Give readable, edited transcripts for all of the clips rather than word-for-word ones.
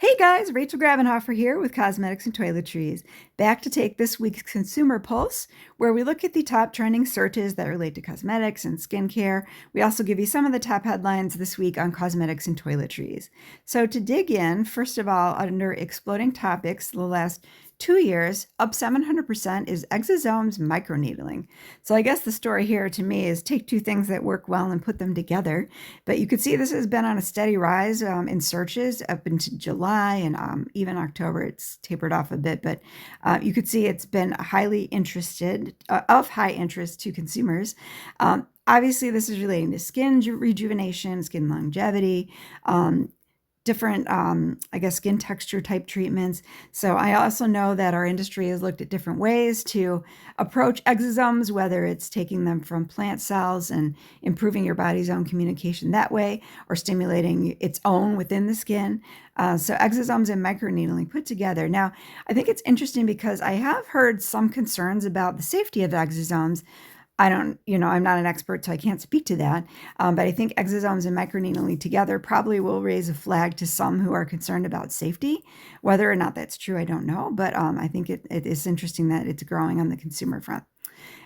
Hey guys, Rachel Grabenhofer here with Cosmetics and Toiletries, back to take this week's Consumer Pulse, where we look at the top trending searches that relate to cosmetics and skincare. We also give you some of the top headlines this week on cosmetics and toiletries. So to dig in, first of all, under exploding topics, the last 2 years, up 700% is exosomes microneedling. So I guess the story here to me is take two things that work well and put them together. But you could see this has been on a steady rise in searches up into July and even October. It's tapered off a bit, but you could see it's been highly interested, of high interest to consumers. Obviously, this is relating to skin rejuvenation, skin longevity, different, I guess, skin texture type treatments. So I also know that our industry has looked at different ways to approach exosomes, whether it's taking them from plant cells and improving your body's own communication that way, or stimulating its own within the skin. So exosomes and microneedling put together. Now, I think it's interesting because I have heard some concerns about the safety of exosomes. I'm not an expert, so I can't speak to that. But I think exosomes and microneedling together probably will raise a flag to some who are concerned about safety. Whether or not that's true, I don't know. But I think it is interesting that it's growing on the consumer front.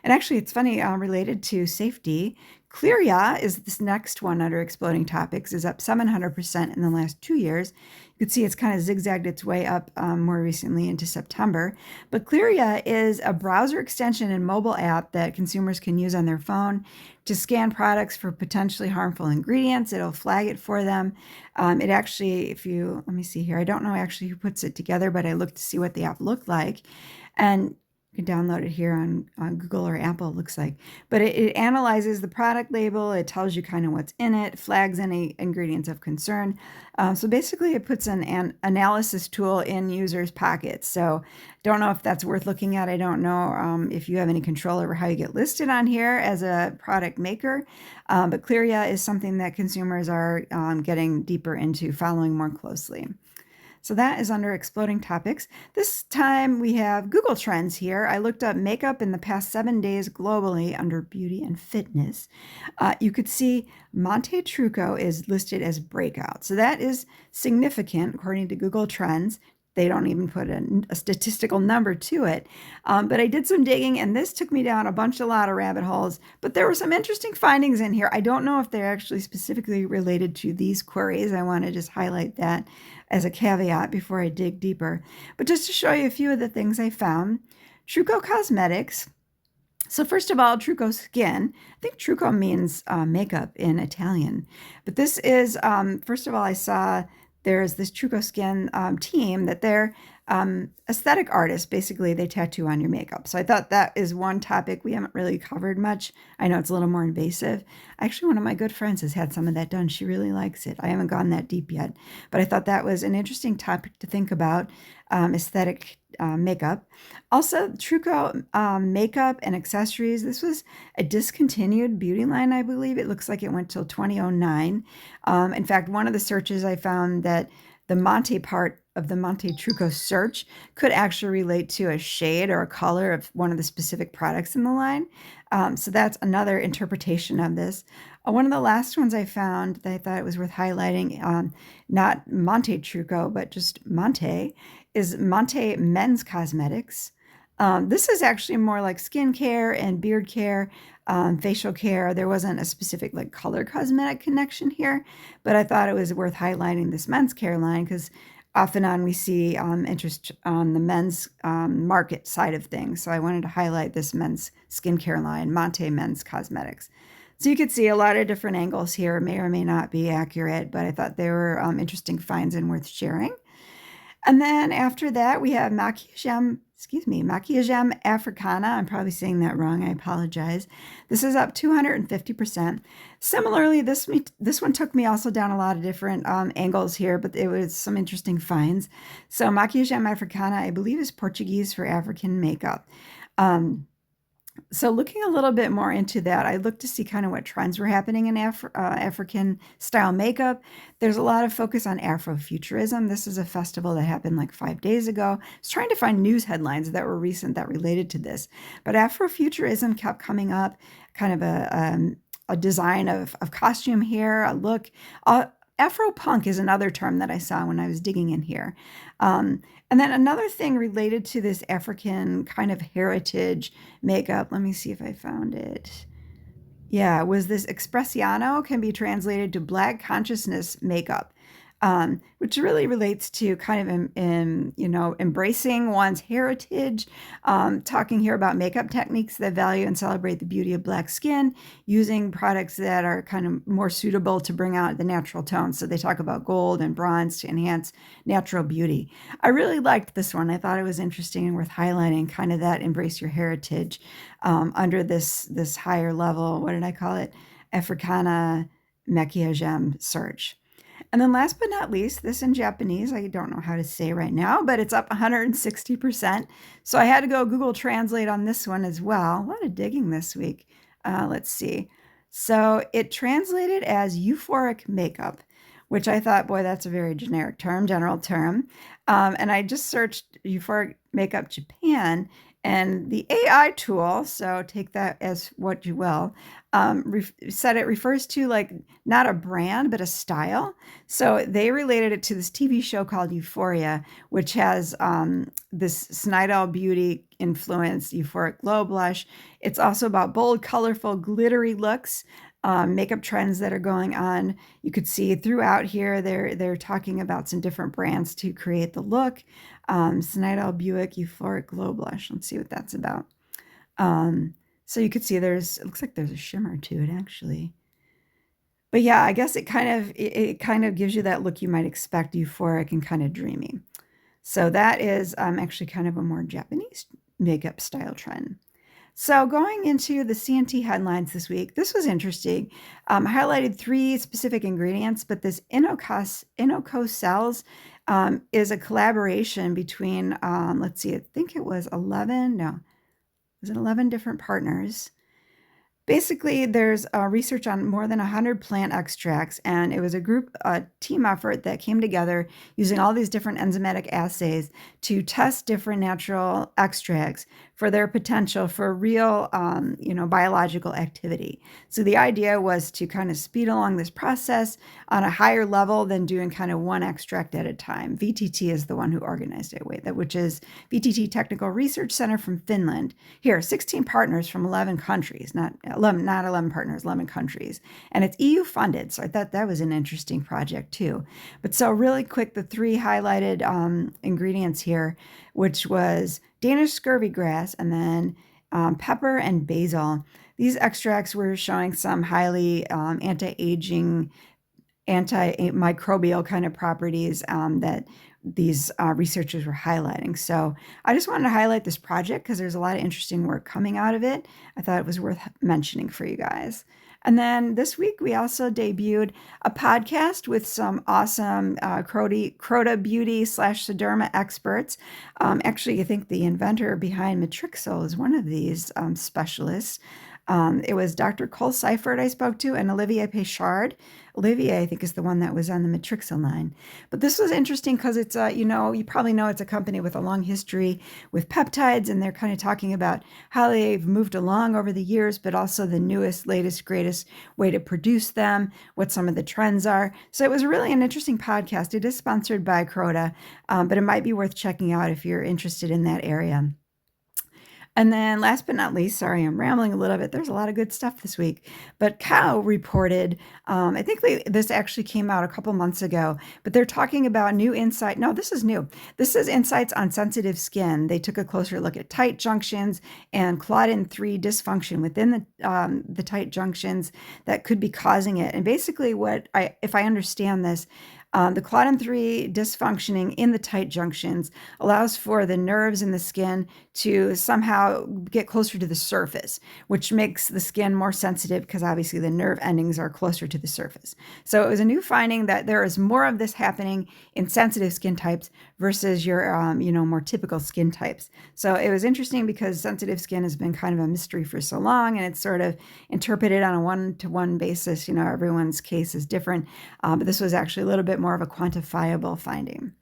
And actually, it's funny, related to safety, Clearya is this next one under exploding topics, is up 700% in the last 2 years. You can see it's kind of zigzagged its way up more recently into September. But Clearya is a browser extension and mobile app that consumers can use on their phone to scan products for potentially harmful ingredients. It'll flag it for them. It actually, let me see here, I don't know actually who puts it together, but I looked to see what the app looked like. And you can download it here on Google or Apple, it looks like. But it analyzes the product label. It tells you kind of what's in it, flags any ingredients of concern. So basically, it puts an analysis tool in users' pockets. So don't know if that's worth looking at. I don't know if you have any control over how you get listed on here as a product maker. But Clearya is something that consumers are getting deeper into, following more closely. So that is under exploding topics. This time we have Google Trends here. I looked up makeup in the past 7 days globally under beauty and fitness. You could see Monte Trucco is listed as breakout. So that is significant according to Google Trends. They don't even put a statistical number to it. But I did some digging, and this took me down a lot of rabbit holes. But there were some interesting findings in here. I don't know if they're actually specifically related to these queries. I want to just highlight that as a caveat before I dig deeper. But just to show you a few of the things I found. Trucco Cosmetics. So first of all, Trucco Skin. I think Trucco means makeup in Italian. But this is, first of all, I saw there's this Trucco Skin team that they're aesthetic artists. Basically, they tattoo on your makeup. So I thought that is one topic we haven't really covered much. I know it's a little more invasive. Actually, one of my good friends has had some of that done. She really likes it. I haven't gone that deep yet. But I thought that was an interesting topic to think about, aesthetic makeup. Also, Trucco makeup and accessories. This was a discontinued beauty line, I believe. It looks like it went till 2009. In fact, one of the searches I found that the Monte part of the Monte Trucco search could actually relate to a shade or a color of one of the specific products in the line. So that's another interpretation of this. One of the last ones I found that I thought it was worth highlighting, not Monte Trucco, but just Monte, is Monte Men's Cosmetics. This is actually more like skincare and beard care, facial care. There wasn't a specific like color cosmetic connection here, but I thought it was worth highlighting this men's care line because off and on we see interest on the men's market side of things. So I wanted to highlight this men's skincare line, Monte Men's Cosmetics. So you could see a lot of different angles here, may or may not be accurate, but I thought they were interesting finds and worth sharing. And then after that, we have Maquillage Africana. I'm probably saying that wrong. I apologize. This is up 250%. Similarly, this one took me also down a lot of different angles here, but it was some interesting finds. So Maquillage Africana, I believe, is Portuguese for African makeup. So looking a little bit more into that, I looked to see kind of what trends were happening in African style makeup. There's a lot of focus on Afrofuturism. This is a festival that happened like 5 days ago. I was trying to find news headlines that were recent that related to this. But Afrofuturism kept coming up, kind of a design of costume here, a look. Afropunk is another term that I saw when I was digging in here. And then another thing related to this African kind of heritage makeup, let me see if I found it. Yeah, was this Expressiano can be translated to Black consciousness makeup, which really relates to kind of embracing one's heritage. Talking here about makeup techniques that value and celebrate the beauty of Black skin, using products that are kind of more suitable to bring out the natural tones. So they talk about gold and bronze to enhance natural beauty. I really liked this one. I thought it was interesting and worth highlighting. Kind of that embrace your heritage under this higher level. What did I call it? Africana Maquillage search. And then last but not least, this in Japanese, I don't know how to say right now, but it's up 160%. So I had to go Google Translate on this one as well. A lot of digging this week. Let's see. So it translated as euphoric makeup, which I thought, boy, that's a very generic term, general term. And I just searched euphoric makeup Japan, and the AI tool, so take that as what you will, said it refers to like not a brand, but a style. So they related it to this TV show called Euphoria, which has this Snidal Beauty influenced euphoric glow blush. It's also about bold, colorful, glittery looks. Makeup trends that are going on. You could see throughout here, they're talking about some different brands to create the look. Snidal Buick Euphoric Glow Blush. Let's see what that's about. So you could see it looks like there's a shimmer to it actually. But yeah, I guess it kind of gives you that look you might expect, euphoric and kind of dreamy. So that is actually kind of a more Japanese makeup style trend. So going into the C&T headlines this week, this was interesting. Highlighted 3 specific ingredients, but this Inoco cells is a collaboration between, let's see, I think it was 11 different partners. Basically, there's research on more than 100 plant extracts, and it was a team effort that came together using all these different enzymatic assays to test different natural extracts for their potential for real, biological activity. So the idea was to kind of speed along this process on a higher level than doing kind of one extract at a time. VTT is the one who organized it, which is VTT Technical Research Center from Finland. Here, 16 partners from 11 countries, not 11 partners, 11 countries. And it's EU funded, so I thought that was an interesting project too. But so really quick, the 3 highlighted ingredients here, which was Danish scurvy grass and then pepper and basil. These extracts were showing some highly anti-aging, antimicrobial kind of properties that these researchers were highlighting. So I just wanted to highlight this project because there's a lot of interesting work coming out of it. I thought it was worth mentioning for you guys. And then this week, we also debuted a podcast with some awesome Croda Beauty / Sederma experts. Actually, I think the inventor behind Matrixyl is one of these specialists. It was Dr. Cole Seifert I spoke to and Olivier Péchard. Olivier, I think, is the one that was on the Matrixyl line. But this was interesting because it's, you probably know it's a company with a long history with peptides, and they're kind of talking about how they've moved along over the years, but also the newest, latest, greatest way to produce them, what some of the trends are. So it was really an interesting podcast. It is sponsored by Croda, but it might be worth checking out if you're interested in that area. And then last but not least, sorry, I'm rambling a little bit. There's a lot of good stuff this week. But Cow reported, I think this actually came out a couple months ago, but they're talking about new insight. No, this is new. This is insights on sensitive skin. They took a closer look at tight junctions and claudin 3 dysfunction within the tight junctions that could be causing it. And basically if I understand this, the claudin 3 dysfunctioning in the tight junctions allows for the nerves in the skin to somehow get closer to the surface, which makes the skin more sensitive because obviously the nerve endings are closer to the surface. So it was a new finding that there is more of this happening in sensitive skin types versus your, more typical skin types. So it was interesting because sensitive skin has been kind of a mystery for so long, and it's sort of interpreted on a one-to-one basis. Everyone's case is different, but this was actually a little bit more of a quantifiable finding.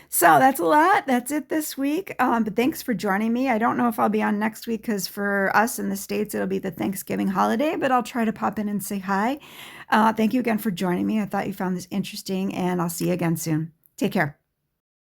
So that's a lot. That's it this week. But thanks for joining me. I don't know if I'll be on next week because for us in the States, it'll be the Thanksgiving holiday, but I'll try to pop in and say hi. Thank you again for joining me. I thought you found this interesting, and I'll see you again soon. Take care.